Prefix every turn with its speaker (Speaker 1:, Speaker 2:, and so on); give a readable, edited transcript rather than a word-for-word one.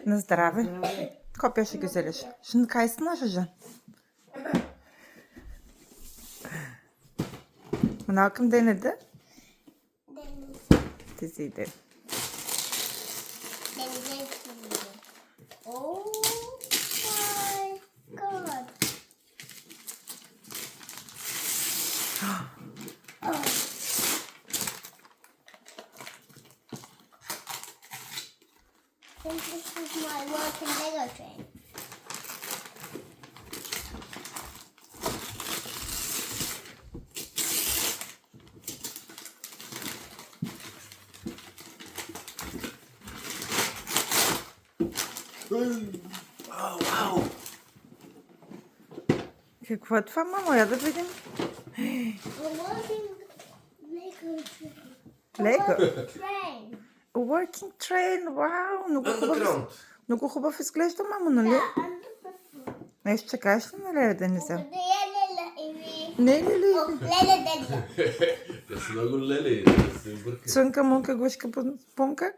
Speaker 1: На здраве.
Speaker 2: Здраве.
Speaker 1: Копия ще ги взелиш. Şimdi kaysın açacaksın. Malcolm denedi. Diziydi.
Speaker 3: Oh my god. I think this is my working Lego train.
Speaker 2: Вау!
Speaker 1: Какво е това, мамо? Я да видим.
Speaker 3: A working Lego train.
Speaker 1: Лего.
Speaker 3: Train.
Speaker 1: Working train. Вау!
Speaker 2: Underground.
Speaker 1: Много хубав изглежда, мамо, нали?
Speaker 3: Underground.
Speaker 1: Нещо ще кажеш ли на Леля Дениса?
Speaker 3: Lele.
Speaker 1: Не, ли?
Speaker 3: Lele Delia.
Speaker 2: Те са много лели. Те са бъркат.
Speaker 1: Цънка, мунка, гушка, пунка.